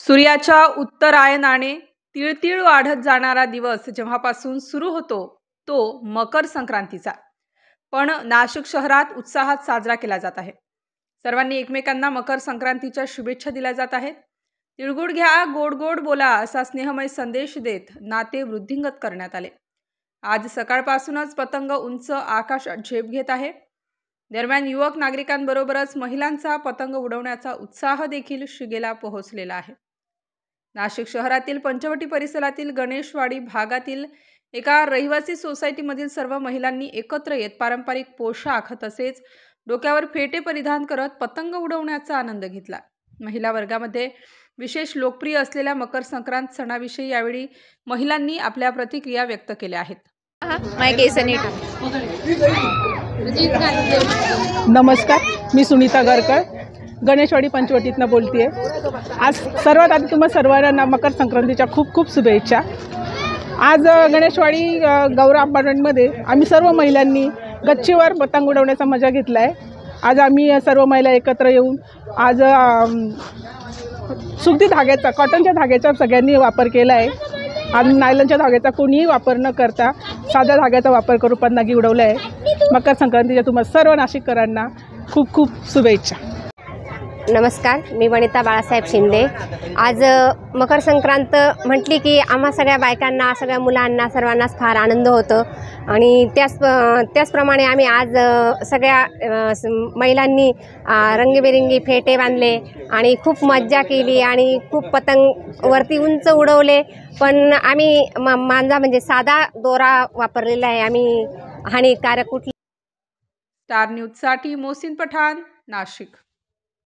सूर्याच्या उत्तरायणाने तिळतिळ वाढत जाणारा दिवस जेव्हापासून सुरू होतो तो मकर संक्रांतीचा. पण नाशिक शहरात उत्साहात साजरा केला जात आहे. सर्वांनी एकमेकांना मकर संक्रांतीच्या शुभेच्छा दिल्या जात आहेत. तिळगुळ घ्या, गोड गोड बोला असा स्नेहमय संदेश देत नाते वृद्धिंगत करण्यात आले. आज सकाळपासूनच पतंग उंच आकाशात झेप घेत आहे. दरम्यान युवक नागरिकांबरोबरच महिलांचा पतंग उडवण्याचा उत्साह देखील शिगेला पोहोचलेला आहे. नाशिक शहरातील पंचवटी परिसरातील गणेशवाडी भागातील एका रहिवासी सोसायटीमधील सर्व महिलांनी एकत्र येत पारंपरिक पोशाख तसेच डोक्यावर फेटे परिधान करत पतंग उडवण्याचा आनंद घेतला. महिला वर्गामध्ये विशेष लोकप्रिय असलेल्या मकर संक्रांत सणाविषयी यावेळी महिलांनी आपल्या प्रतिक्रिया व्यक्त केल्या आहेत. नमस्कार, मी सुनीता गरकर गणेशवाडी पंचवटीतनं बोलते. आज सर्वात आधी तुम्हा सर्वांना मकर संक्रांतीच्या खूप खूप शुभेच्छा. आज गणेशवाडी गौरव अपार्टमेंटमध्ये आम्ही सर्व महिलांनी गच्चीवर पतंग उडवण्याचा मजा घेतला आहे. आज आम्ही सर्व महिला एकत्र येऊन आज सुती धाग्याचा, कॉटनच्या धाग्याचा सगळ्यांनी वापर केला आहे. आणि नायलनच्या धाग्याचा कोणीही वापर न करता साध्या धाग्याचा वापर करून पतंगी उडवला आहे. मकर संक्रांतीच्या तुम्हा सर्व नाशिककरांना खूप खूप शुभेच्छा. नमस्कार, मी वनिता बाळासाहेब शिंदे. आज मकर संक्रांत म्हटली की आम्हा सगळ्या बायकांना, सगळ्या मुलांना, सर्वांनाच फार आनंद होतो. आणि त्याचप्रमाणे आम्ही आज सगळ्या महिलांनी रंगीबेरंगी फेटे बांधले आणि खूप मज्जा केली आणि खूप पतंग वरती उंच उडवले. पण आम्ही मांजा म्हणजे साधा दोरा वापरलेला आहे. आम्ही हानिकारक कुठली. स्टार न्यूजसाठी मोहसिन पठाण, नाशिक.